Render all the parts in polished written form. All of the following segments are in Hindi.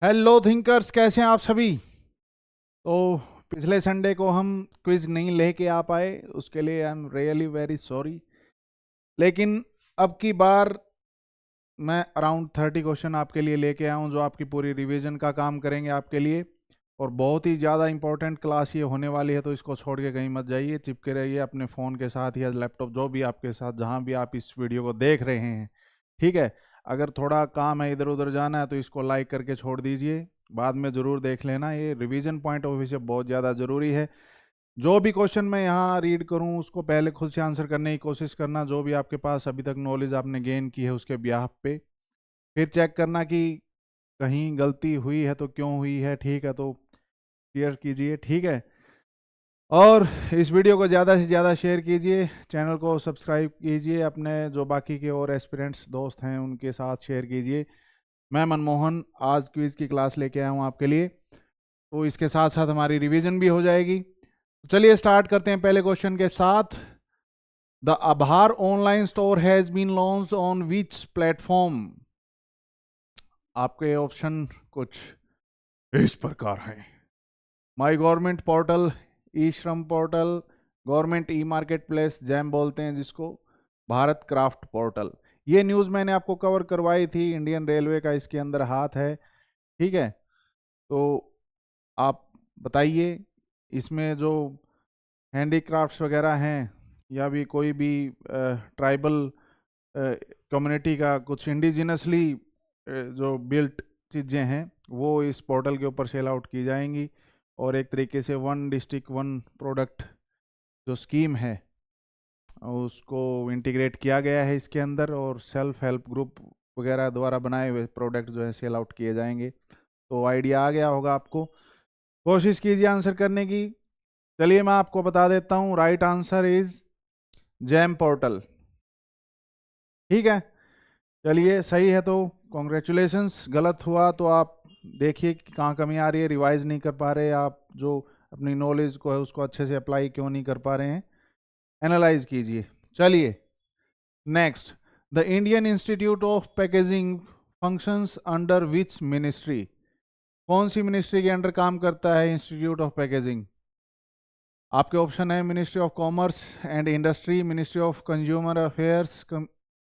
हेलो थिंकर्स, कैसे हैं आप सभी। तो पिछले संडे को हम क्विज नहीं लेके आ पाए, उसके लिए I am really very sorry. लेकिन अब की बार मैं अराउंड 30 क्वेश्चन आपके लिए लेके आया हूँ, जो आपकी पूरी रिवीजन का काम करेंगे आपके लिए। और बहुत ही ज़्यादा इंपॉर्टेंट क्लास ये होने वाली है, तो इसको छोड़ के कहीं मत जाइए, चिपके रहिए अपने फ़ोन के साथ या लैपटॉप, जो भी आपके साथ, जहाँ भी आप इस वीडियो को देख रहे हैं। ठीक है। अगर थोड़ा काम है, इधर उधर जाना है, तो इसको लाइक करके छोड़ दीजिए, बाद में ज़रूर देख लेना। ये रिवीजन पॉइंट ऑफ व्यू से बहुत ज़्यादा ज़रूरी है। जो भी क्वेश्चन मैं यहाँ रीड करूँ, उसको पहले खुद से आंसर करने की कोशिश करना। जो भी आपके पास अभी तक नॉलेज आपने गेन की है, उसके बिहाफ पे फिर चेक करना कि कहीं गलती हुई है तो क्यों हुई है। ठीक है, तो क्लियर कीजिए। ठीक है। और इस वीडियो को ज़्यादा से ज़्यादा शेयर कीजिए, चैनल को सब्सक्राइब कीजिए, अपने जो बाकी के और एस्पिरेंट्स दोस्त हैं उनके साथ शेयर कीजिए। मैं मनमोहन आज क्विज़ की क्लास लेके आया हूँ आपके लिए, तो इसके साथ साथ हमारी रिवीजन भी हो जाएगी। तो चलिए स्टार्ट करते हैं पहले क्वेश्चन के साथ। The Aabhaar online store has been launched on which platform. आपके ऑप्शन कुछ इस प्रकार हैं: my government portal, e Shram portal, government e market place, GeM बोलते हैं जिसको, भारत क्राफ्ट पोर्टल। ये न्यूज़ मैंने आपको कवर करवाई थी, इंडियन रेलवे का इसके अंदर हाथ है। ठीक है। तो आप बताइए, इसमें जो हैंडीक्राफ्ट्स वगैरह हैं, या भी कोई भी ट्राइबल कम्युनिटी का कुछ इंडिजिनसली जो बिल्ट चीज़ें हैं, वो इस पोर्टल के ऊपर सेल आउट की जाएंगी। और एक तरीके से वन डिस्ट्रिक्ट वन प्रोडक्ट जो स्कीम है, उसको इंटीग्रेट किया गया है इसके अंदर, और सेल्फ हेल्प ग्रुप वगैरह द्वारा बनाए हुए प्रोडक्ट जो है सेल आउट किए जाएंगे। तो आइडिया आ गया होगा आपको। कोशिश कीजिए आंसर करने की। चलिए मैं आपको बता देता हूँ, right answer is GeM portal. ठीक है। चलिए सही है, तो कॉन्ग्रेचुलेशंस। गलत हुआ तो आप देखिए कि कहाँ कमी आ रही है, रिवाइज नहीं कर पा रहे आप, जो अपनी नॉलेज को है उसको अच्छे से अप्लाई क्यों नहीं कर पा रहे हैं, एनालाइज कीजिए। चलिए next, the Indian institute of packaging functions under which ministry. कौन सी मिनिस्ट्री के अंडर काम करता है इंस्टीट्यूट ऑफ पैकेजिंग? आपके ऑप्शन है ministry of commerce and industry, ministry of consumer affairs,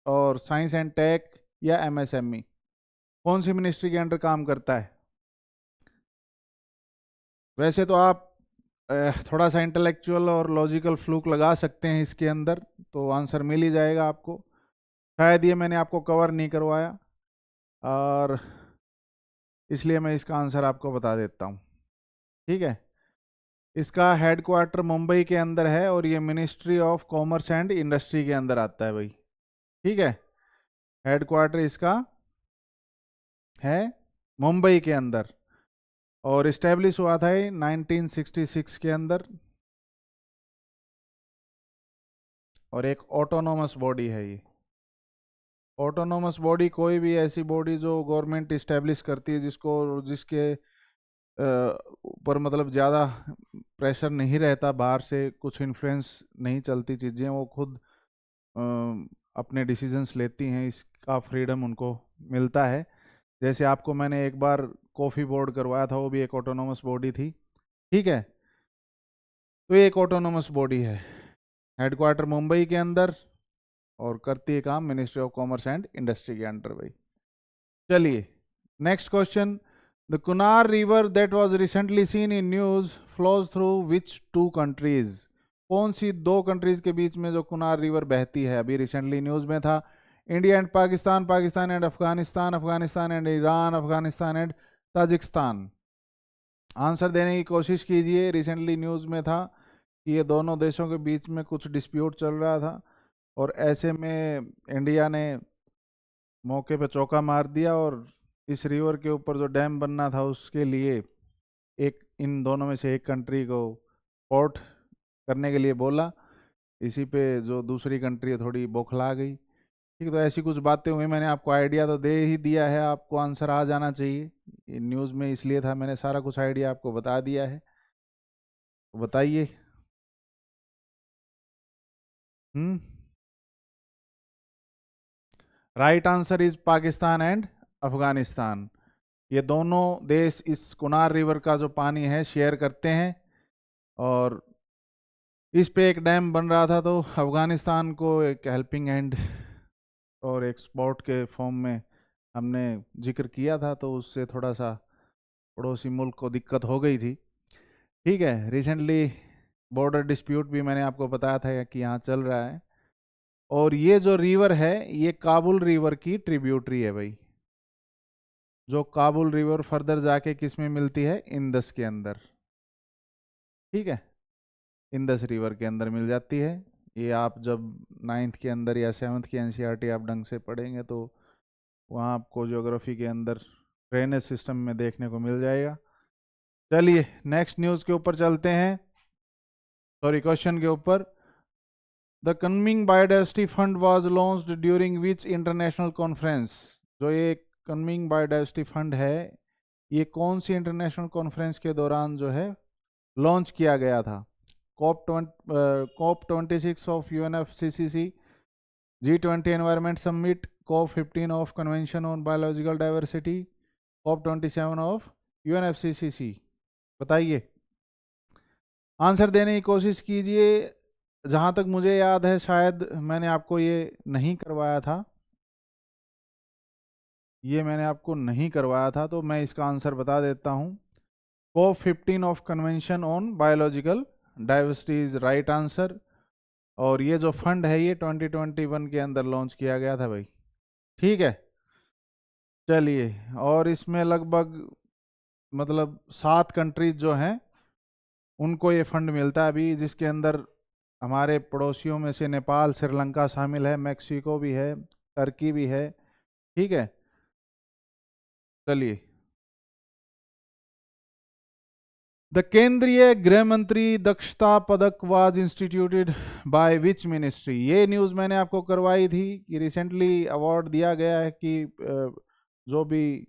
और साइंस एंड टेक, या एमएसएमई। कौन सी मिनिस्ट्री के अंडर काम करता है? वैसे तो आप थोड़ा सा इंटेलेक्चुअल और लॉजिकल फ्लूक लगा सकते हैं इसके अंदर, तो आंसर मिल ही जाएगा आपको। शायद ये मैंने आपको कवर नहीं करवाया, और इसलिए मैं इसका आंसर आपको बता देता हूँ। ठीक है। इसका हेडक्वार्टर मुंबई के अंदर है, और ये ministry of commerce and industry के अंदर आता है भाई। ठीक है। हेडक्वार्टर इसका है मुंबई के अंदर, और इस्टेब्लिश हुआ था 1966 के अंदर, और एक ऑटोनोमस बॉडी है ये। ऑटोनोमस बॉडी कोई भी ऐसी बॉडी जो गवर्नमेंट इस्टेब्लिश करती है, जिसके ऊपर मतलब ज़्यादा प्रेशर नहीं रहता, बाहर से कुछ इन्फ्लुएंस नहीं चलती चीज़ें, वो खुद अ, अपने डिसीजंस लेती हैं, इसका फ्रीडम उनको मिलता है। जैसे आपको मैंने एक बार कॉफ़ी बोर्ड करवाया था, वो भी एक ऑटोनोमस बॉडी थी। ठीक है। तो ये एक ऑटोनोमस बॉडी है, हेडक्वार्टर मुंबई के अंदर, और करती है काम ministry of commerce and industry के अंडर भाई। चलिए next question, the Kunar river that was recently seen in news flows through which two countries. कौन सी दो कंट्रीज के बीच में जो कुनार रिवर बहती है, अभी रिसेंटली न्यूज में था? India and Pakistan, Pakistan and Afghanistan, Afghanistan and Iran, Afghanistan and Tajikistan. Answer देने की कोशिश कीजिए। रिसेंटली न्यूज़ में था कि ये दोनों देशों के बीच में कुछ डिस्प्यूट चल रहा था, और ऐसे में इंडिया ने मौके पे चौका मार दिया, और इस रिवर के ऊपर जो डैम बनना था उसके लिए एक इन दोनों में से एक कंट्री को पोर्ट करने के लिए बोला। इसी पे जो दूसरी कंट्री है थोड़ी बौखला गई। ठीक है, तो ऐसी कुछ बातें हुई। मैंने आपको आइडिया तो दे ही दिया है, आपको आंसर आ जाना चाहिए। ये न्यूज़ में इसलिए था, मैंने सारा कुछ आइडिया आपको बता दिया है। तो बताइए। Hmm right answer is Pakistan and Afghanistan. ये दोनों देश इस कुनार रिवर का जो पानी है शेयर करते हैं, और इस पे एक डैम बन रहा था, तो अफगानिस्तान को एक हेल्पिंग हैंड और एक सपोर्ट के फॉर्म में हमने जिक्र किया था, तो उससे थोड़ा सा पड़ोसी मुल्क को दिक्कत हो गई थी। ठीक है, रिसेंटली बॉर्डर डिस्प्यूट भी मैंने आपको बताया था कि यहाँ चल रहा है। और ये जो रिवर है ये काबुल रिवर की ट्रिब्यूटरी है भाई। जो काबुल रिवर फर्दर जाके किस में मिलती है, इंदस के अंदर। ठीक है, इंदस रिवर के अंदर मिल जाती है। ये आप जब 9th के अंदर या 7th की एनसीईआरटी आप ढंग से पढ़ेंगे तो वहाँ आपको ज्योग्राफी के अंदर ड्रेनेज सिस्टम में देखने को मिल जाएगा। चलिए नेक्स्ट न्यूज़ के ऊपर चलते हैं, सॉरी क्वेश्चन के ऊपर। The Kunming biodiversity fund was launched during which international conference. जो ये कन्मिंग बायोडाइवर्सिटी फंड है ये कौन सी इंटरनेशनल कॉन्फ्रेंस के दौरान जो है लॉन्च किया गया था? COP26 of UNFCCC, G20 environment summit, COP15 of convention on biological diversity, COP27 of UNFCCC। बताइए, आंसर देने की कोशिश कीजिए। जहाँ तक मुझे याद है शायद मैंने आपको ये नहीं करवाया था, तो मैं इसका आंसर बता देता हूँ। COP15 of convention on biological diversity is right answer. और ये जो फंड है ये 2021 के अंदर लॉन्च किया गया था भाई। ठीक है, चलिए, और इसमें लगभग मतलब 7 कंट्रीज जो हैं उनको ये फंड मिलता है अभी, जिसके अंदर हमारे पड़ोसियों में से नेपाल, श्रीलंका शामिल है, मैक्सिको भी है, टर्की भी है। ठीक है, चलिए। द केंद्रीय गृह मंत्री दक्षता पदक was instituted by which ministry. ये न्यूज़ मैंने आपको करवाई थी कि रिसेंटली अवार्ड दिया गया है कि जो भी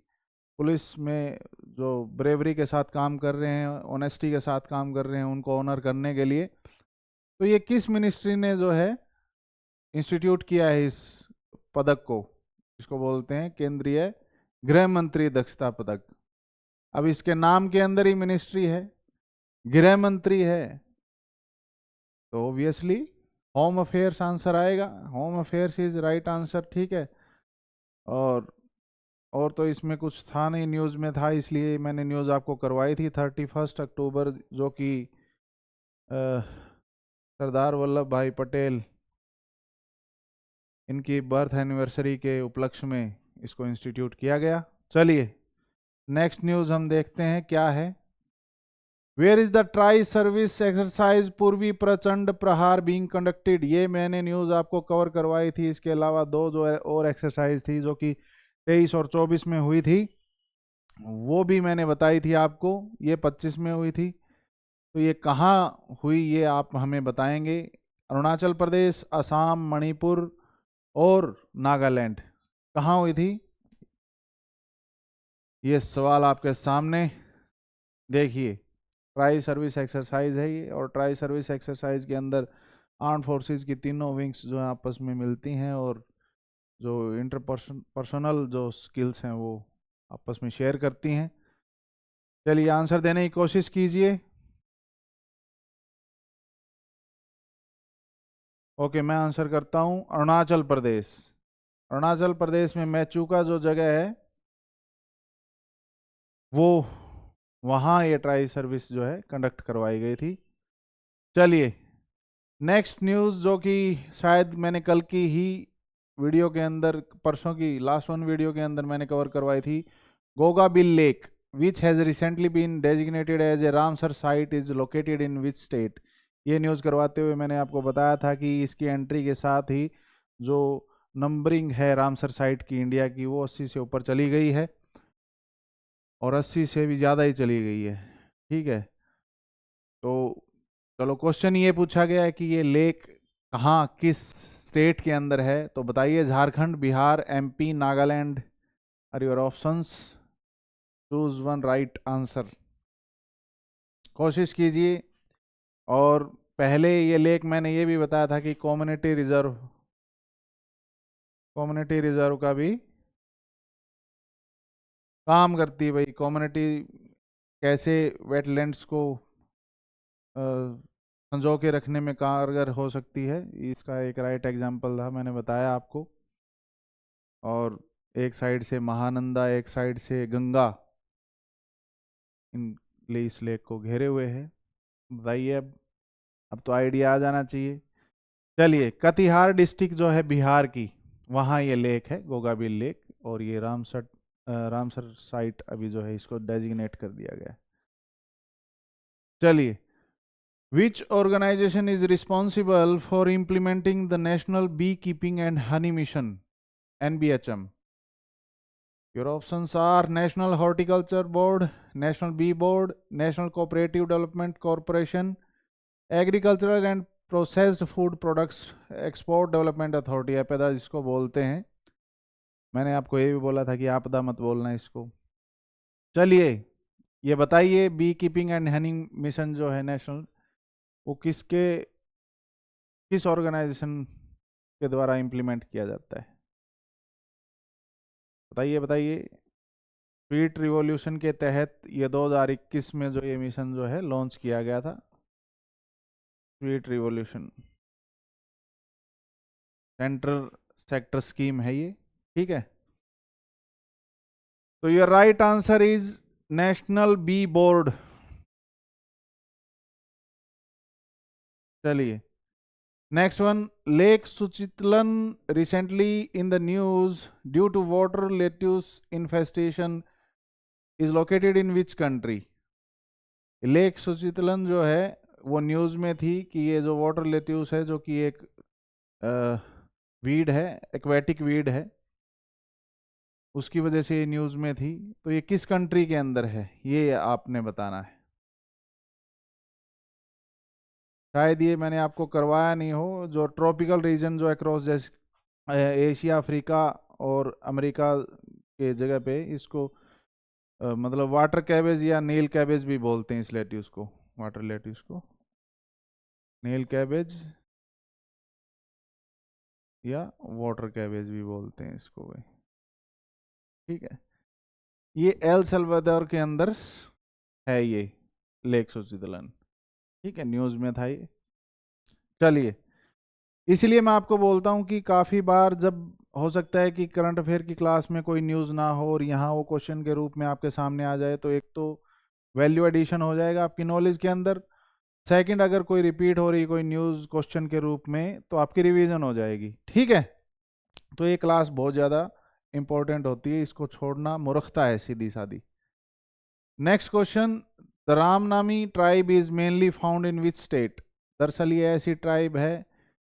पुलिस में जो ब्रेवरी के साथ काम कर रहे हैं, ऑनेस्टी के साथ काम कर रहे हैं, उनको ऑनर करने के लिए। तो ये किस मिनिस्ट्री ने जो है इंस्टीट्यूट किया है इस पदक को? इसको बोलते हैं केंद्रीय गृह मंत्री दक्षता पदक। अब इसके नाम के अंदर ही मिनिस्ट्री है, गृह मंत्री है, तो ऑब्वियसली होम अफेयर्स आंसर आएगा। Home affairs is right answer. ठीक है, और तो इसमें कुछ था नहीं, न्यूज़ में था इसलिए मैंने न्यूज़ आपको करवाई थी। 31 अक्टूबर जो कि सरदार वल्लभ भाई पटेल इनकी बर्थ एनिवर्सरी के उपलक्ष्य में इसको इंस्टीट्यूट किया गया। चलिए नेक्स्ट न्यूज़ हम देखते हैं क्या है। Where is the tri service exercise Purvi Prachand प्रहार बीइंग कंडक्टेड। ये मैंने न्यूज़ आपको कवर करवाई थी। इसके अलावा दो जो और एक्सरसाइज थी जो कि 23 और 24 में हुई थी, वो भी मैंने बताई थी आपको। ये 25 में हुई थी, तो ये कहाँ हुई ये आप हमें बताएंगे। अरुणाचल प्रदेश, असम, मणिपुर और नागालैंड, कहाँ हुई थी? ये सवाल आपके सामने देखिए। ट्राई सर्विस एक्सरसाइज है ये, और ट्राई सर्विस एक्सरसाइज के अंदर आर्म फोर्सेस की तीनों विंग्स जो आपस में मिलती हैं और जो पर्सनल जो स्किल्स हैं वो आपस में शेयर करती हैं। चलिए आंसर देने की कोशिश कीजिए। ओके, मैं आंसर करता हूँ अरुणाचल प्रदेश। अरुणाचल प्रदेश में मैचूका जो जगह है वो, वहाँ ये ट्राई सर्विस जो है कंडक्ट करवाई गई थी। चलिए नेक्स्ट न्यूज़ जो कि शायद मैंने कल की ही वीडियो के अंदर, परसों की लास्ट वन वीडियो के अंदर मैंने कवर करवाई थी। Gogabeel lake which has recently been designated as a Ramsar site is located in which state. ये न्यूज़ करवाते हुए मैंने आपको बताया था कि इसकी एंट्री के साथ ही जो नंबरिंग है रामसर साइट की इंडिया की, वो 80 से ऊपर चली गई है, और 80 से भी ज़्यादा ही चली गई है। ठीक है, तो चलो क्वेश्चन ये पूछा गया है कि ये लेक कहाँ, किस स्टेट के अंदर है, तो बताइए। Jharkhand, Bihar, MP, Nagaland are your options. Choose one right answer, कोशिश कीजिए। और पहले ये लेक मैंने ये भी बताया था कि कम्युनिटी रिजर्व का भी काम करती है भाई। कम्युनिटी कैसे वेटलैंड्स को संजो के रखने में कारगर हो सकती है, इसका एक राइट एग्जाम्पल था, मैंने बताया आपको। और एक साइड से महानंदा, एक साइड से गंगा, इन इस लेक को घेरे हुए है। बताइए अब तो आइडिया आ जाना चाहिए। चलिए, कटिहार डिस्ट्रिक्ट जो है बिहार की, वहाँ ये लेक है, गोगाबिल लेक। और ये रामसर साइट अभी जो है इसको डेजिग्नेट कर दिया गया है। चलिए, which organisation is responsible for implementing the national beekeeping and honey mission, NBHM? Your options are National Horticulture Board, National Bee Board, National Cooperative Development Corporation, Agricultural and Processed Food Products Export Development Authority, आपदा जिसको बोलते हैं। मैंने आपको ये भी बोला था कि आपदा मत बोलना इसको। चलिए, ये बताइए, beekeeping and honey mission जो है नेशनल, वो किस ऑर्गेनाइजेशन के द्वारा इम्प्लीमेंट किया जाता है? बताइए बताइए। स्वीट रिवॉल्यूशन के तहत ये 2021 में जो ये मिशन जो है लॉन्च किया गया था, sweet revolution central sector scheme है ये, ठीक है। तो your right answer is national bee board. चलिए, नेक्स्ट वन, लेक सुचितलन recently in the news due to water lettuce infestation is located in which country? Lake सुचितलन जो है वो न्यूज में थी कि ये जो वाटर लेट्यूस है, जो कि एक वीड है, एक्वेटिक वीड है, उसकी वजह से ये न्यूज़ में थी। तो ये किस कंट्री के अंदर है, ये आपने बताना है। शायद ये मैंने आपको करवाया नहीं हो। जो ट्रॉपिकल रीजन जो अक्रॉस जैसे एशिया, अफ्रीका और अमेरिका के जगह पे इसको मतलब वाटर कैबेज या नील कैबेज भी बोलते हैं इस लेट्यूस को, वाटर लेट्यूस को नील कैबेज या वाटर कैबेज भी बोलते हैं इसको भाई, ठीक है। ये एल सल्वाडोर के अंदर है ये लेक सुचितलन, ठीक है, न्यूज़ में था ये। चलिए, इसीलिए मैं आपको बोलता हूँ कि काफ़ी बार जब हो सकता है कि करंट अफेयर की क्लास में कोई न्यूज़ ना हो और यहाँ वो क्वेश्चन के रूप में आपके सामने आ जाए, तो एक तो वैल्यू एडिशन हो जाएगा आपकी नॉलेज के अंदर। सेकंड, अगर कोई रिपीट हो रही कोई न्यूज़ क्वेश्चन के रूप में तो आपकी रिवीजन हो जाएगी, ठीक है। तो ये क्लास बहुत ज़्यादा इंपॉर्टेंट होती है, इसको छोड़ना मूर्खता है सीधी सादी। Next question, the Ramnami tribe is mainly found in which state? दरअसल ये ऐसी ट्राइब है,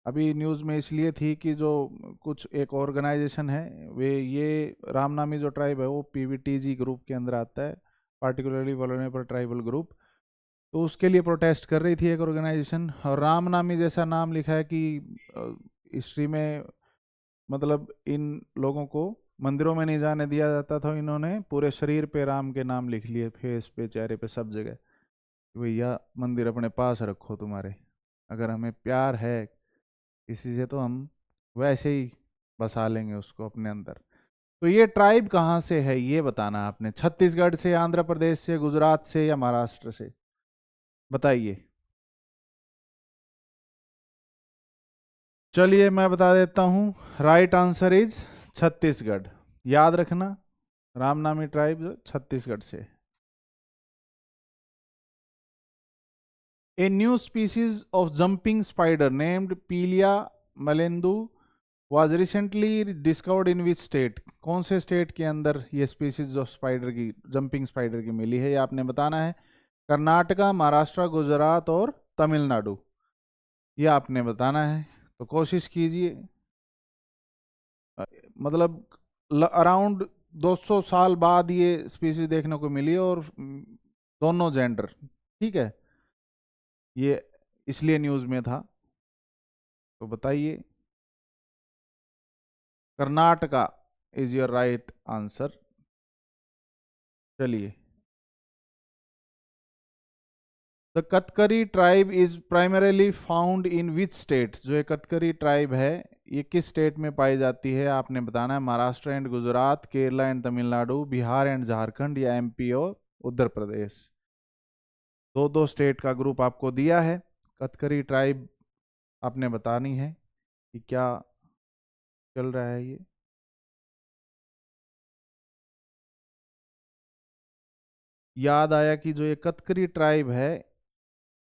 अभी न्यूज़ में इसलिए थी कि जो कुछ एक ऑर्गेनाइजेशन है, वे ये रामनामी जो ट्राइब है वो PVTG ग्रुप के अंदर आता है, पार्टिकुलरली वल्नरेबल ट्राइबल ग्रुप। तो उसके लिए प्रोटेस्ट कर रही थी एक ऑर्गेनाइजेशन। और रामनामी जैसा नाम लिखा है कि हिस्ट्री में मतलब इन लोगों को मंदिरों में नहीं जाने दिया जाता था, इन्होंने पूरे शरीर पे राम के नाम लिख लिए, फेस पे, चेहरे पे, सब जगह। भैया मंदिर अपने पास रखो तुम्हारे, अगर हमें प्यार है किसी से तो हम वैसे ही बसा लेंगे उसको अपने अंदर। तो ये ट्राइब कहाँ से है ये बताना आपने, छत्तीसगढ़ से, आंध्र प्रदेश से, गुजरात से या महाराष्ट्र से? बताइए। चलिए मैं बता देता हूँ, राइट आंसर इज छत्तीसगढ़। याद रखना, रामनामी ट्राइब जो छत्तीसगढ़ से। A new species of jumping spider named Pilia malendu was recently discovered in which state? कौन से स्टेट के अंदर ये स्पीसीज ऑफ स्पाइडर की, जंपिंग स्पाइडर की मिली है, ये आपने बताना है। कर्नाटका, महाराष्ट्र, गुजरात और तमिलनाडु, ये आपने बताना है। तो कोशिश कीजिए। मतलब अराउंड 200 साल बाद ये स्पीसीज देखने को मिली और दोनों जेंडर, ठीक है, ये इसलिए न्यूज़ में था। तो बताइए। Karnataka is your right answer. चलिए, the Katkari tribe is primarily found in which state? जो ये कटकरी ट्राइब है ये किस स्टेट में पाई जाती है आपने बताना है। Maharashtra and Gujarat, Kerala and Tamil Nadu, Bihar and Jharkhand, या एमपी और उत्तर प्रदेश। दो दो स्टेट का ग्रुप आपको दिया है। कथकरी ट्राइब आपने बतानी है कि क्या चल रहा है ये। याद आया कि जो ये कथकरी ट्राइब है,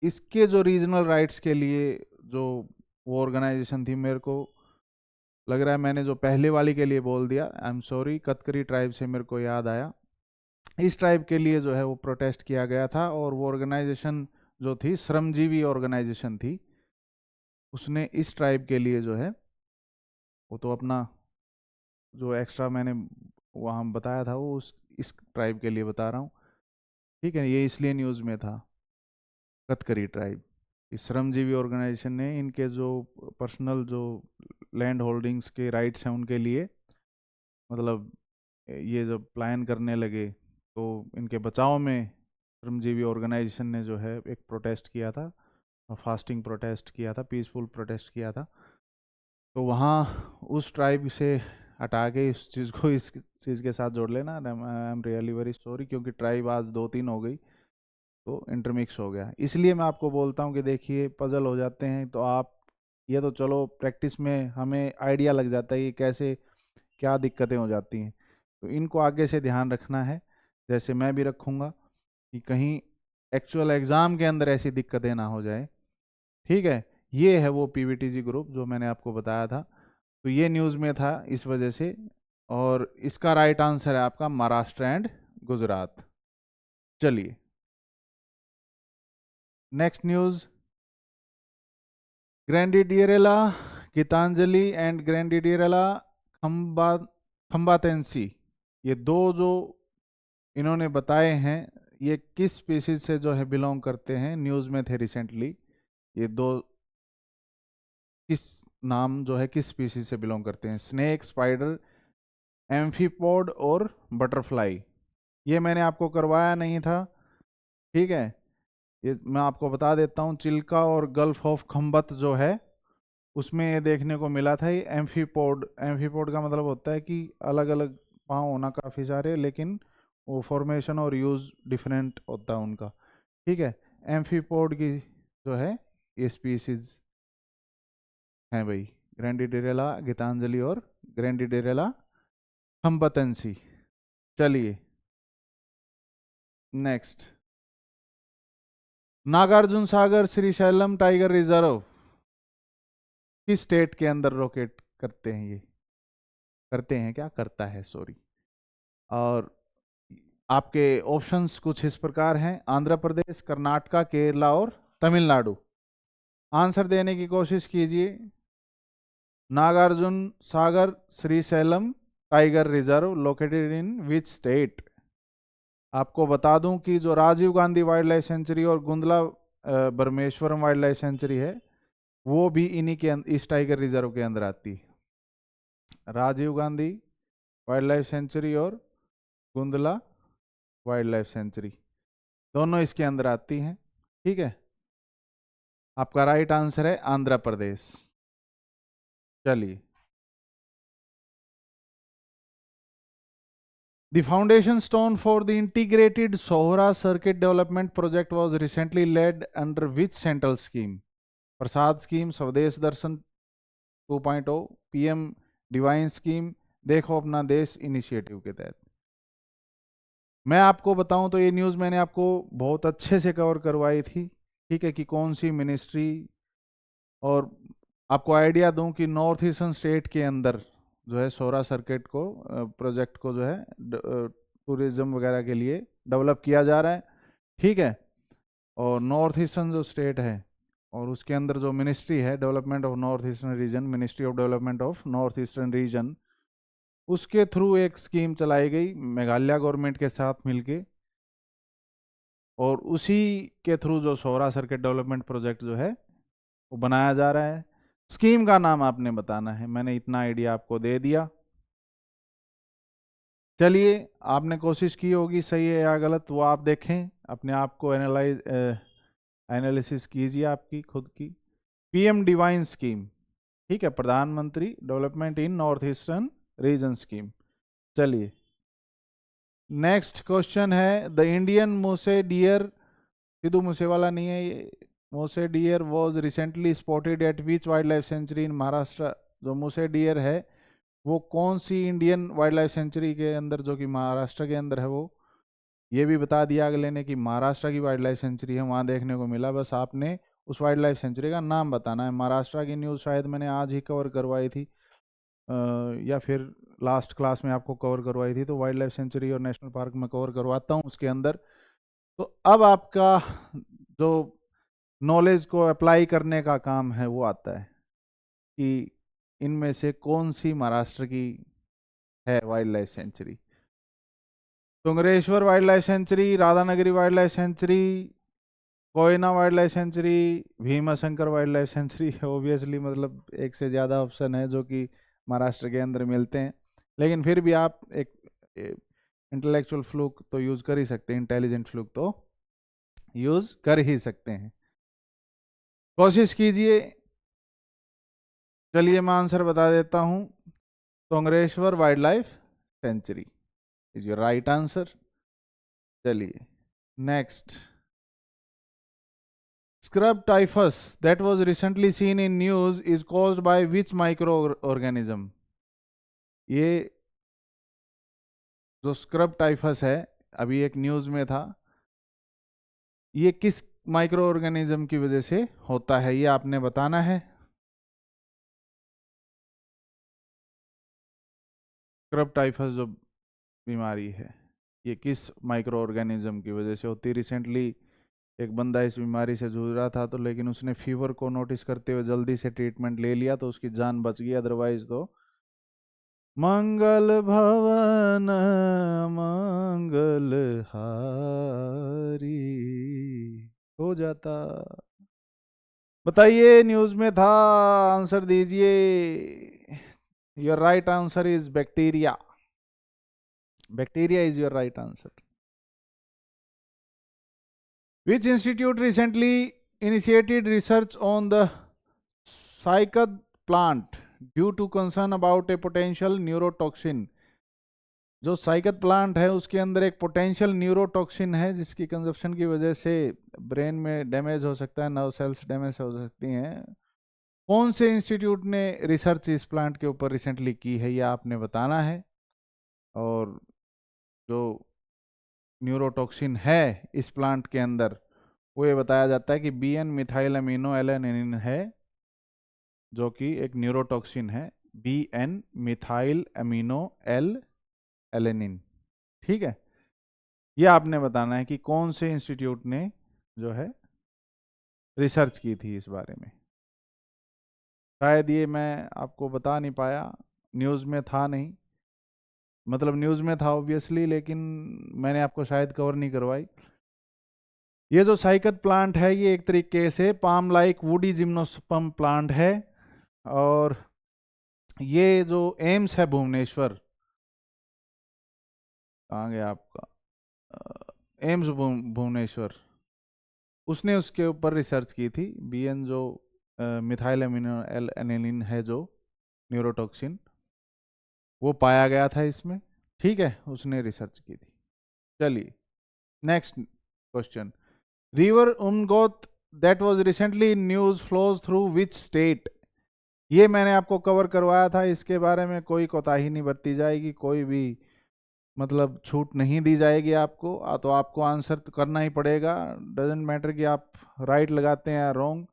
इसके जो रीजनल राइट्स के लिए जो वो ऑर्गेनाइजेशन थी, मेरे को लग रहा है मैंने जो पहले वाली के लिए बोल दिया, आई एम सॉरी। कथकरी ट्राइब से मेरे को याद आया, इस ट्राइब के लिए जो है वो प्रोटेस्ट किया गया था। और वो ऑर्गेनाइजेशन जो थी, श्रमजीवी ऑर्गेनाइजेशन थी, उसने इस ट्राइब के लिए जो है वो तो अपना जो एक्स्ट्रा मैंने वहाँ बताया था वो इस ट्राइब के लिए बता रहा हूँ। ठीक है, ये इसलिए न्यूज़ में था। कथकरी ट्राइब, इस श्रमजीवी ऑर्गेनाइजेशन ने इनके जो पर्सनल जो लैंड होल्डिंग्स के राइट्स हैं उनके लिए, मतलब ये जब प्लान करने लगे तो इनके बचाव में श्रमजीवी ऑर्गेनाइजेशन ने जो है एक प्रोटेस्ट किया था, फास्टिंग प्रोटेस्ट किया था, पीसफुल प्रोटेस्ट किया था। तो वहाँ उस ट्राइब से हटा के इस चीज़ को इस चीज़ के साथ जोड़ लेना। I am really very sorry, क्योंकि ट्राइब आज 2-3 हो गई तो इंटरमिक्स हो गया। इसलिए मैं आपको बोलता हूँ कि देखिए पजल हो जाते हैं तो आप, ये तो चलो प्रैक्टिस में हमें आइडिया लग जाता है कि कैसे क्या दिक्कतें हो जाती हैं, तो इनको आगे से ध्यान रखना है, जैसे मैं भी रखूँगा कि कहीं एक्चुअल एग्ज़ाम के अंदर ऐसी दिक्कतें ना हो जाए। ठीक है, ये है वो पीवीटीजी ग्रुप जो मैंने आपको बताया था। तो ये न्यूज़ में था इस वजह से, और इसका राइट आंसर है आपका महाराष्ट्र एंड गुजरात। चलिए नेक्स्ट न्यूज़, ग्रैंडिडियरेला गीतांजलि एंड ग्रैंडिडियरेला खम्बा खम्बातेंसी, ये दो जो इन्होंने बताए हैं, ये किस स्पीसीज से जो है बिलोंग करते हैं, न्यूज़ में थे रिसेंटली। ये दो किस नाम जो है किस स्पीसीज से बिलोंग करते हैं, स्नेक, स्पाइडर, एम्फीपोड और बटरफ्लाई। ये मैंने आपको करवाया नहीं था, ठीक है, ये मैं आपको बता देता हूँ। चिल्का और गल्फ ऑफ खम्बत जो है उसमें ये देखने को मिला था। ये एम्फीपोड, एम्फीपोड का मतलब होता है कि अलग अलग पाँव होना काफ़ी सारे, लेकिन वो फॉर्मेशन और यूज़ डिफरेंट होता है उनका। ठीक है, एम्फीपोड की जो है ये स्पीसीज हैं भाई, ग्रैंडिडेरेला गीतांजलि और ग्रैंडिडेरेला खम्बतंसी। चलिए next, Nagarjuna Sagar Srisailam tiger reserve किस स्टेट के अंदर लोकेट करते हैं, ये करते हैं क्या, करता है सॉरी। और आपके ऑप्शंस कुछ इस प्रकार हैं, आंध्र प्रदेश, कर्नाटका, केरला और तमिलनाडु। आंसर देने की कोशिश कीजिए। Nagarjuna Sagar Srisailam tiger reserve located in which state. आपको बता दूं कि जो Rajiv Gandhi wild life sanctuary और Gundla Brahmeswaram wild life sanctuary है, वो भी इन्हीं के इस टाइगर रिजर्व के अंदर आती है। Rajiv Gandhi wild life sanctuary और गुंदला वाइल्ड लाइफ सेंचुरी दोनों इसके अंदर आती हैं। ठीक है, आपका राइट आंसर है आंध्र प्रदेश। चलिए, The foundation stone for the integrated Sohra circuit development project was recently laid under which central scheme? Prasad scheme, स्वदेश दर्शन 2.0, पीएम डिवाइन स्कीम, देखो अपना देश इनिशिएटिव के तहत। मैं आपको बताऊं तो ये न्यूज़ मैंने आपको बहुत अच्छे से कवर करवाई थी, ठीक है, कि कौन सी मिनिस्ट्री, और आपको आइडिया दूं कि नॉर्थ ईस्टर्न स्टेट के अंदर जो है सोहरा सर्किट को प्रोजेक्ट को जो है टूरिज्म वगैरह के लिए डेवलप किया जा रहा है। ठीक है, और नॉर्थ ईस्टर्न जो स्टेट है और उसके अंदर जो मिनिस्ट्री है development of north eastern reason, ministry of development of north eastern reason, उसके थ्रू एक स्कीम चलाई गई मेघालय गवर्नमेंट के साथ मिलके, और उसी के थ्रू जो सोहरा सर्किट डेवलपमेंट प्रोजेक्ट जो है वो बनाया जा रहा है। स्कीम का नाम आपने बताना है, मैंने इतना आइडिया आपको दे दिया। चलिए, आपने कोशिश की होगी, सही है या गलत वो आप देखें, अपने आप को एनालिसिस कीजिए आपकी खुद की। पीएम डिवाइन स्कीम, ठीक है, प्रधानमंत्री development in north eastern region scheme. चलिए नेक्स्ट क्वेश्चन है, the Indian moose deer, Sidhu Moosewala नहीं है ये, moose deer was recently spotted at which wild life sanctuary in Maharashtra. जो मूसे डियर है वो कौन सी इंडियन वाइल्ड लाइफ सेंचुरी के अंदर, जो कि महाराष्ट्र के अंदर है, वो ये भी बता दिया अगले ने कि महाराष्ट्र की वाइल्ड लाइफ सेंचुरी है, वहाँ देखने को मिला। बस आपने उस वाइल्ड लाइफ सेंचुरी का नाम बताना है। महाराष्ट्र की न्यूज़ शायद मैंने आज ही कवर करवाई थी, या फिर लास्ट क्लास में आपको कवर करवाई थी। तो वाइल्ड लाइफ सेंचुरी और नेशनल पार्क में कवर करवाता हूँ उसके अंदर। तो अब आपका जो नॉलेज को अप्लाई करने का काम है वो आता है कि इनमें से कौन सी महाराष्ट्र की है wild life sanctuary. Tungareshwar wild life sanctuary, Radhanagari wild life sanctuary, Koyna wild life sanctuary, Bhimashankar wild life sanctuary. Obviously मतलब एक से ज़्यादा ऑप्शन है जो कि महाराष्ट्र के अंदर मिलते हैं, लेकिन फिर भी आप एक इंटेलेक्चुअल फ्लूक तो यूज़ कर ही सकते हैं, इंटेलिजेंट फ्लूक तो यूज़ कर ही सकते हैं। कोशिश कीजिए। चलिए मैं आंसर बता देता हूँ, Tungareshwar wild life sanctuary is your right answer. चलिए next, scrub typhus that was recently seen in news is caused by which microorganism। ये जो स्क्रब टाइफस है अभी एक न्यूज में था, ये किस माइक्रो ऑर्गेनिज्म की वजह से होता है, ये आपने बताना है। स्क्रब टाइफस जो बीमारी है ये किस माइक्रो ऑर्गेनिज्म की वजह से होती है। रिसेंटली एक बंदा इस बीमारी से जूझ रहा था, तो लेकिन उसने फीवर को नोटिस करते हुए जल्दी से ट्रीटमेंट ले लिया तो उसकी जान बच गई, अदरवाइज तो मंगल भवन मंगल हारी हो जाता। बताइए, न्यूज में था, आंसर दीजिए। Your right answer is bacteria. Bacteria is your right answer. Which institute recently initiated research on the cycad plant due to concern about a potential neurotoxin। जो साइकत प्लांट है उसके अंदर एक पोटेंशियल न्यूरोटॉक्सिन है जिसकी कंजप्शन की वजह से ब्रेन में डैमेज हो सकता है, नर्व सेल्स डैमेज हो सकती हैं। कौन से इंस्टीट्यूट ने रिसर्च इस प्लांट के ऊपर रिसेंटली की है ये आपने बताना है। और जो न्यूरोटॉक्सिन है इस प्लांट के अंदर वो ये बताया जाता है कि बीएन मिथाइल अमीनो एलेनिन है, जो कि एक न्यूरोटॉक्सिन है, बीएन मिथाइल अमीनो एलेनिन। ठीक है, ये आपने बताना है कि कौन से इंस्टीट्यूट ने जो है रिसर्च की थी इस बारे में। शायद ये मैं आपको बता नहीं पाया, न्यूज़ में था नहीं, मतलब न्यूज़ में था ऑब्वियसली, लेकिन मैंने आपको शायद कवर नहीं करवाई। ये जो साइकत प्लांट है ये एक तरीके से palm like woody gymnosperm plant है, और ये जो एम्स है भुवनेश्वर, कहाँ गया आपका, एम्स भुवनेश्वर, उसने उसके ऊपर रिसर्च की थी। बीएन जो मिथाइल अमीनो एलेनिन है जो न्यूरोटॉक्सिन, वो पाया गया था इसमें। ठीक है, उसने रिसर्च की थी। चलिए next question, river Umngot that was recently in news flows through which state. ये मैंने आपको कवर करवाया था, इसके बारे में कोई कोताही नहीं बरती जाएगी, कोई भी मतलब छूट नहीं दी जाएगी आपको। तो आपको आंसर तो करना ही पड़ेगा, डजेंट मैटर कि आप राइट लगाते हैं या रॉन्ग।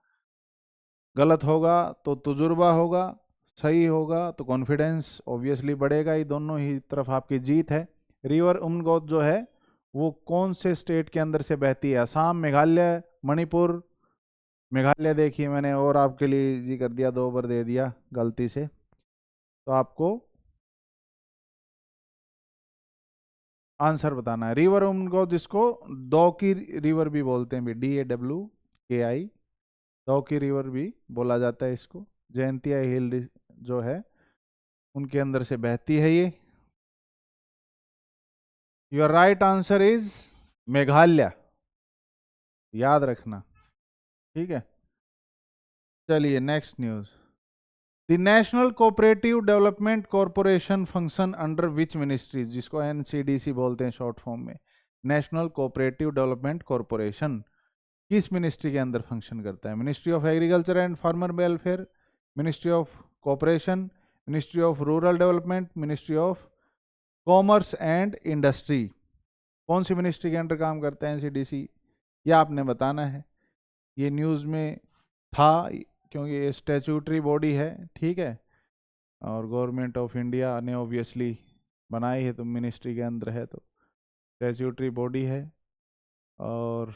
गलत होगा तो तजुर्बा होगा, सही होगा तो कॉन्फिडेंस ऑब्वियसली बढ़ेगा, ये दोनों ही तरफ आपकी जीत है। रिवर उमगोत जो है वो कौन से स्टेट के अंदर से बहती है, असम, मेघालय, मणिपुर। मेघालय देखिए मैंने और आपके लिए इजी कर दिया, 2 बार दे दिया गलती से। तो आपको आंसर बताना है। रिवर उनको जिसको दो की रिवर भी बोलते हैं भी, DAWKI, दो की रिवर भी बोला जाता है इसको। जयंतिया हिल जो है उनके अंदर से बहती है ये। Your right answer is Meghalaya, याद रखना। ठीक है, चलिए next news. The national cooperative development corporation function under which ministry, जिसको एनसीडीसी बोलते हैं शॉर्ट फॉर्म में। नेशनल कोऑपरेटिव डेवलपमेंट कॉरपोरेशन किस मिनिस्ट्री के अंदर फंक्शन करता है? Ministry of agriculture and farmer welfare, ministry of corporation, ministry of rural development, ministry of commerce and industry. कौन सी मिनिस्ट्री के अंडर काम करता है एनसीडीसी? ये आपने बताना है। ये न्यूज़ में था क्योंकि ये स्टैट्यूटरी बॉडी है, ठीक है, और गवर्नमेंट ऑफ इंडिया ने ऑब्वियसली बनाई है, तो मिनिस्ट्री के अंदर है, तो स्टैट्यूटरी बॉडी है। और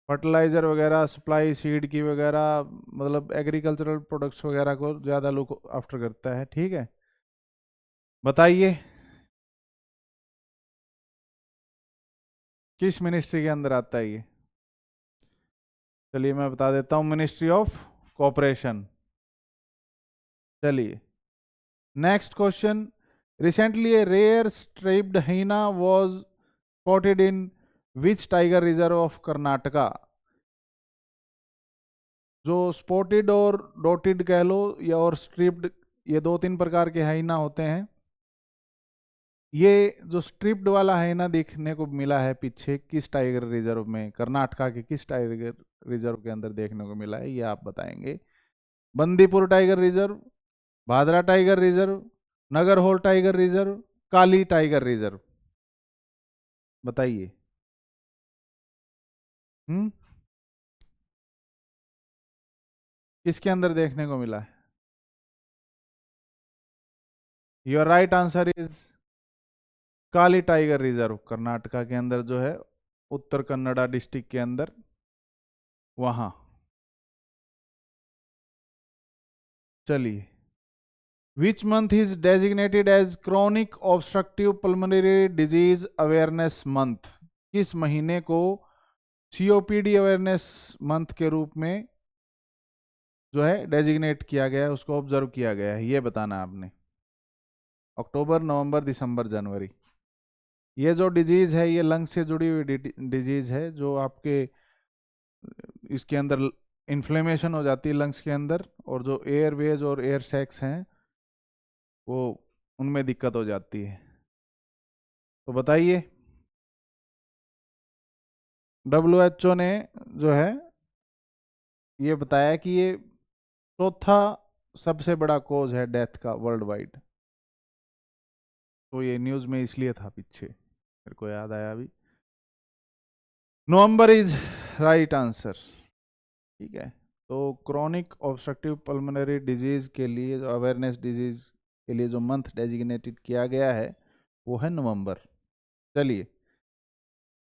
फर्टिलाइज़र वगैरह सप्लाई, सीड की वगैरह, मतलब एग्रीकल्चरल प्रोडक्ट्स वगैरह को ज़्यादा लुक आफ्टर करता है, ठीक है। बताइए किस मिनिस्ट्री के अंदर आता है ये? चलिए मैं बता देता हूँ, मिनिस्ट्री ऑफ कॉपरेशन। चलिए next question, recently a rare striped hyena was spotted in which tiger reserve of Karnataka? जो स्पॉटेड और डॉटेड कह लो या और स्ट्रिप्ड, ये दो तीन प्रकार के हाइना होते हैं। ये जो स्ट्रिप्ड वाला हाइना देखने को मिला है पीछे, किस टाइगर रिजर्व में, कर्नाटका के किस टाइगर रिजर्व के अंदर देखने को मिला है, ये आप बताएंगे। Bandipur tiger reserve, Bhadra tiger reserve, Nagarhole tiger reserve, Kali tiger reserve, बताइए। हम्म, किसके अंदर देखने को मिला है? Your right answer is Kali tiger reserve, Karnataka के अंदर जो है, उत्तर कन्नड़ा डिस्ट्रिक्ट के अंदर, वहां। चलिए, which month is designated as chronic obstructive pulmonary disease awareness month? किस महीने को सीओपीडी अवेयरनेस मंथ के रूप में जो है डेजिग्नेट किया गया है, उसको ऑब्जर्व किया गया है, ये बताना आपने। अक्टूबर, नवंबर, दिसंबर, जनवरी। ये जो डिजीज है ये लंग से जुड़ी हुई डिजीज है, जो आपके इसके अंदर इन्फ्लेमेशन हो जाती है लंग्स के अंदर, और जो एयरवेज और एयर सैक्स हैं वो, उनमें दिक्कत हो जाती है। तो बताइए, WHO ने जो है ये बताया कि ये चौथा सबसे बड़ा कोज है डेथ का वर्ल्ड वाइड। तो ये न्यूज़ में इसलिए था पीछे, मेरे को याद आया अभी। नवंबर इज राइट आंसर, ठीक है। तो क्रॉनिक ऑब्स्ट्रक्टिव पल्मोनरी डिजीज के लिए, जो अवेयरनेस डिजीज के लिए जो मंथ डेजिग्नेटेड किया गया है वो है नवंबर। चलिए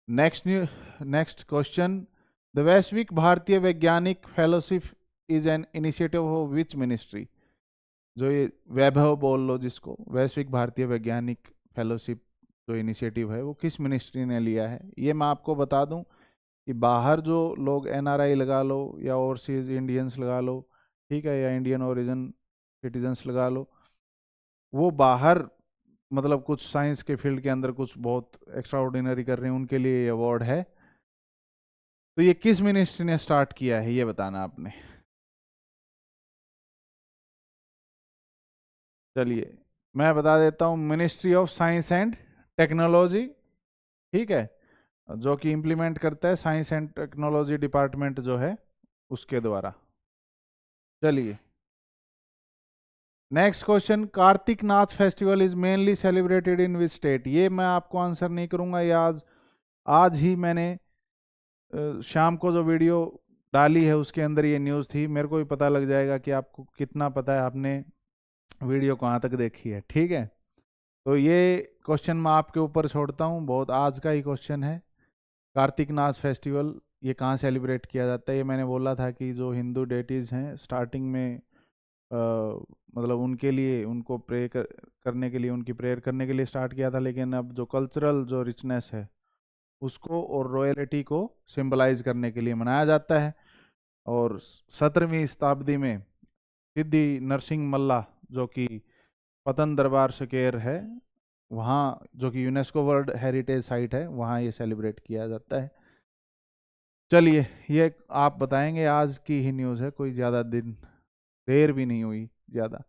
नेक्स्ट क्वेश्चन, द वैश्विक भारतीय वैज्ञानिक fellowship is an initiative of which ministry? जो ये वैभव बोल लो जिसको, वैश्विक भारतीय वैज्ञानिक फेलोशिप जो इनिशिएटिव है वो किस मिनिस्ट्री ने लिया है? ये मैं आपको बता दूं कि बाहर जो लोग NRI लगा लो या ओवरसीज इंडियंस लगा लो, ठीक है, या इंडियन ओरिजिन सिटीजन्स लगा लो, वो बाहर मतलब कुछ साइंस के फील्ड के अंदर कुछ बहुत एक्स्ट्रा ऑर्डिनरी कर रहे हैं, उनके लिए ये अवार्ड है। तो ये किस मिनिस्ट्री ने स्टार्ट किया है, ये बताना आपने। चलिए मैं बता देता हूँ, ministry of science and technology, ठीक है, जो कि इम्प्लीमेंट करता है साइंस एंड टेक्नोलॉजी डिपार्टमेंट जो है उसके द्वारा। चलिए next question, Kartik Nath festival is mainly celebrated in which state? ये मैं आपको आंसर नहीं करूंगा, ये आज आज ही मैंने शाम को जो वीडियो डाली है उसके अंदर ये न्यूज़ थी, मेरे को भी पता लग जाएगा कि आपको कितना पता है, आपने वीडियो कहाँ तक देखी है, ठीक है। तो ये क्वेश्चन मैं आपके ऊपर छोड़ता हूँ, बहुत आज का ही क्वेश्चन है। कार्तिक नाथ फेस्टिवल ये कहाँ सेलिब्रेट किया जाता है? ये मैंने बोला था कि जो हिंदू डेटीज़ हैं स्टार्टिंग में मतलब उनके लिए, उनको करने के लिए, उनकी प्रेयर करने के लिए स्टार्ट किया था, लेकिन अब जो कल्चरल जो रिचनेस है उसको और रॉयलिटी को सिंबलाइज करने के लिए मनाया जाता है। और 17वीं शताब्दी में सिद्धि नरसिंह मल्ला, जो कि पतन दरबार शकेर है, वहाँ जो कि यूनेस्को वर्ल्ड हेरिटेज साइट है, वहाँ ये सेलिब्रेट किया जाता है। चलिए ये आप बताएंगे, आज की ही न्यूज़ है, कोई ज़्यादा दिन देर भी नहीं हुई। ज़्यादा।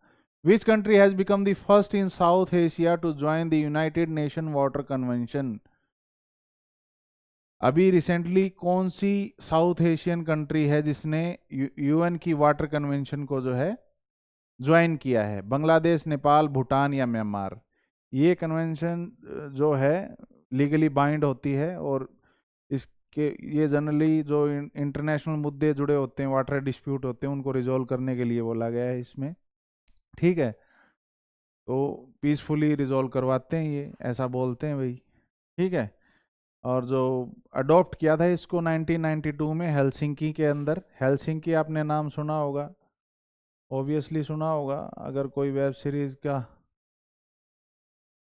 Which country has become the first in South Asia to join the United Nation water convention? अभी रिसेंटली कौन सी साउथ एशियन कंट्री है जिसने यूएन की वाटर कन्वेंशन को जो है ज्वाइन किया है? बांग्लादेश, नेपाल, भूटान या म्यांमार? ये कन्वेंशन जो है लीगली बाइंड होती है और इसके ये जनरली जो इंटरनेशनल मुद्दे जुड़े होते हैं, वाटर डिस्प्यूट होते हैं, उनको रिजोल्व करने के लिए बोला गया है इसमें। ठीक है, तो पीसफुली रिजोल्व करवाते हैं ये, ऐसा बोलते हैं भाई। ठीक है, और जो अडॉप्ट किया था इसको 1992 में हेलसिंकी के अंदर। हेलसिंकी आपने नाम सुना होगा, ऑब्वियसली सुना होगा, अगर कोई वेब सीरीज़ का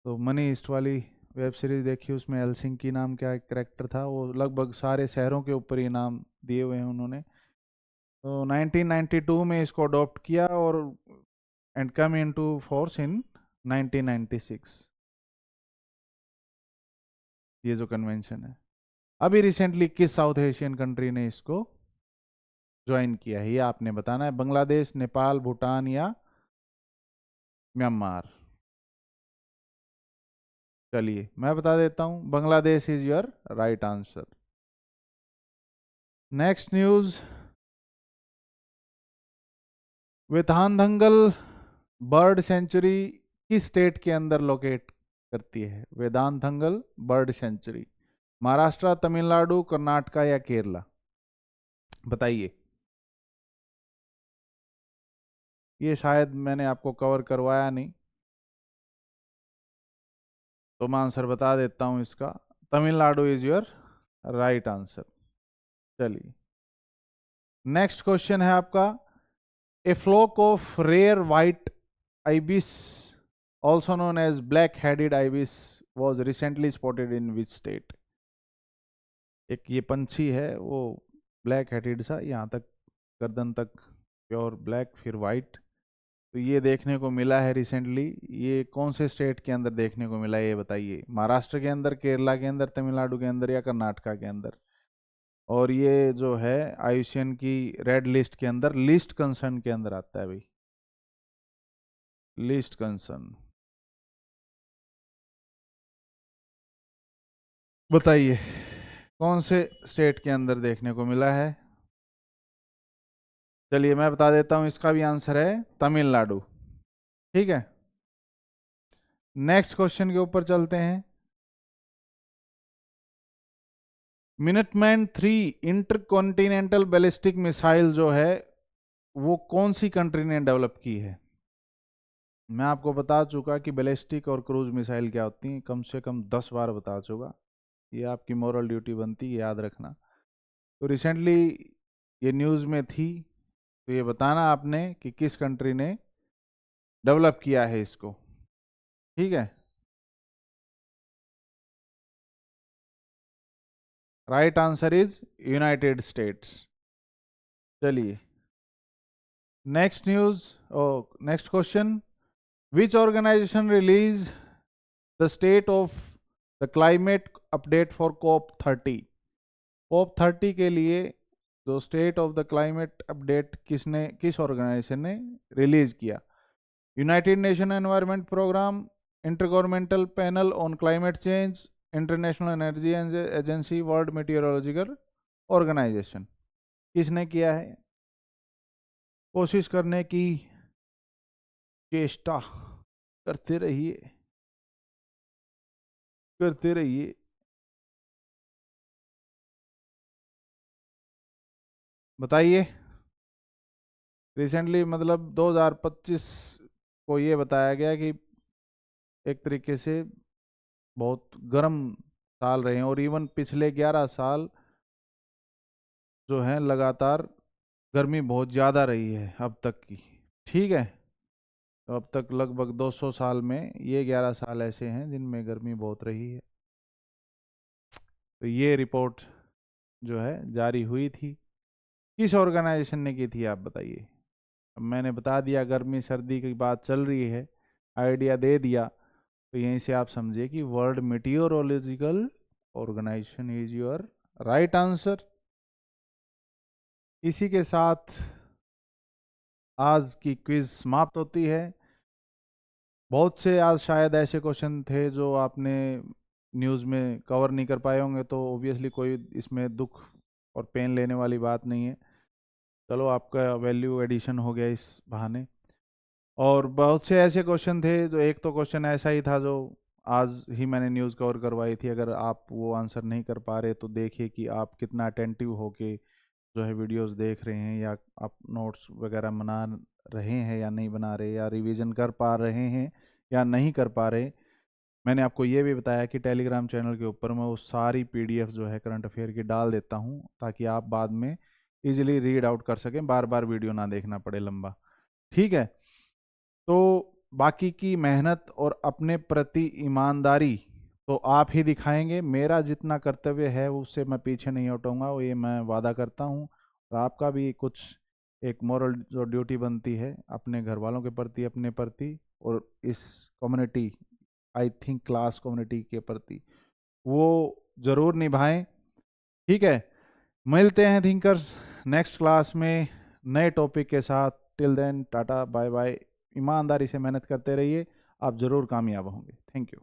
तो मनी ईस्ट वाली वेब सीरीज देखी, उसमें हेलसिंकी नाम का एक कैरेक्टर था, वो लगभग सारे शहरों के ऊपर ही नाम दिए हुए हैं उन्होंने। तो 1992 में इसको अडॉप्ट किया और and come into force in 1996, ये जो कन्वेंशन है। अभी रिसेंटली किस साउथ एशियन कंट्री ने इसको ज्वाइन किया है, ये आपने बताना है। बांग्लादेश, नेपाल, भूटान या म्यांमार? चलिए मैं बता देता हूं, Bangladesh is your right answer. Next news, Vedanthangal bird sanctuary किस स्टेट के अंदर लोकेट करती है? वेदांतंगल बर्ड सेंचुरी महाराष्ट्र, तमिलनाडु, कर्नाटका या केरला? बताइए। ये शायद मैंने आपको कवर करवाया नहीं, तो मैं आंसर बता देता हूं इसका, Tamil Nadu is your right answer. चलिए नेक्स्ट क्वेश्चन है आपका, a flock of rare white ibis also known as black-headed ibis was recently spotted in which state? एक ये पंछी है वो ब्लैक हेडेड सा, यहाँ तक गर्दन तक प्योर ब्लैक फिर वाइट, तो ये देखने को मिला है रिसेंटली। ये कौन से स्टेट के अंदर देखने को मिला है ये बताइए? महाराष्ट्र के अंदर, केरला के अंदर, तमिलनाडु के अंदर या कर्नाटका के अंदर? और ये जो है आयुष्मान की रेड लिस्ट के अंदर, लिस्ट कंसर्न के अंदर आता है भाई, लिस्ट कंसर्न। बताइए कौन से स्टेट के अंदर देखने को मिला है? चलिए मैं बता देता हूं, इसका भी आंसर है तमिलनाडु। ठीक है, नेक्स्ट क्वेश्चन के ऊपर चलते हैं। मिनटमैन 3 इंटरकॉन्टिनेंटल बैलिस्टिक मिसाइल जो है वो कौन सी कंट्री ने डेवलप की है? मैं आपको बता चुका कि बैलिस्टिक और क्रूज मिसाइल क्या होती हैं, कम से कम 10 बार बता चुका, ये आपकी मॉरल ड्यूटी बनती है याद रखना। तो रिसेंटली ये न्यूज़ में थी, तो ये बताना आपने कि किस कंट्री ने डेवलप किया है इसको। ठीक है, right answer is United States. चलिए next news, next question, which organisation release the state of the climate update for COP30? COP30 के लिए जो state of the climate update किस ऑर्गेनाइजेशन ने रिलीज किया? United Nation Environment Programme, Intergovernmental Panel on Climate Change, International Energy Agency, World Meteorological Organization? किसने किया है? कोशिश करने की चेष्टा करते रहिए, करते रहिए। बताइए। रिसेंटली मतलब 2025 को ये बताया गया कि एक तरीके से बहुत गर्म साल रहे हैं, और इवन पिछले 11 साल जो हैं लगातार गर्मी बहुत ज़्यादा रही है अब तक की। ठीक है, तो अब तक लगभग 200 साल में ये 11 साल ऐसे हैं जिनमें गर्मी बहुत रही है। तो ये रिपोर्ट जो है जारी हुई थी, किस ऑर्गेनाइजेशन ने की थी आप बताइए? अब मैंने बता दिया, गर्मी सर्दी की बात चल रही है, आइडिया दे दिया, तो यहीं से आप समझिए कि World Meteorological Organization is your right answer. इसी के साथ आज की क्विज समाप्त होती है। बहुत से आज शायद ऐसे क्वेश्चन थे जो आपने न्यूज़ में कवर नहीं कर पाए होंगे, तो ऑब्वियसली कोई इसमें दुख और पेन लेने वाली बात नहीं है। चलो, आपका वैल्यू एडिशन हो गया इस बहाने। और बहुत से ऐसे क्वेश्चन थे, जो एक तो क्वेश्चन ऐसा ही था जो आज ही मैंने न्यूज़ कवर करवाई थी। अगर आप वो आंसर नहीं कर पा रहे तो देखिए कि आप कितना अटेंटिव होके जो है वीडियोस देख रहे हैं, या आप नोट्स वगैरह बना रहे हैं या नहीं बना रहे, या रिवीजन कर पा रहे हैं या नहीं कर पा रहे। मैंने आपको ये भी बताया कि टेलीग्राम चैनल के ऊपर मैं वो सारी पीडीएफ जो है करंट अफेयर की डाल देता हूँ, ताकि आप बाद में इजीली रीड आउट कर सकें, बार बार वीडियो ना देखना पड़े लंबा। ठीक है, तो बाकी की मेहनत और अपने प्रति ईमानदारी तो आप ही दिखाएंगे। मेरा जितना कर्तव्य है उससे मैं पीछे नहीं हटूंगा, वो ये मैं वादा करता हूँ। और आपका भी कुछ एक मॉरल जो ड्यूटी बनती है अपने घर वालों के प्रति, अपने प्रति, और इस community, I think class community के प्रति, वो ज़रूर निभाएं। ठीक है, मिलते हैं थिंकर्स नेक्स्ट क्लास में नए टॉपिक के साथ। Till then, tata bye bye. ईमानदारी से मेहनत करते रहिए, आप ज़रूर कामयाब होंगे। Thank you.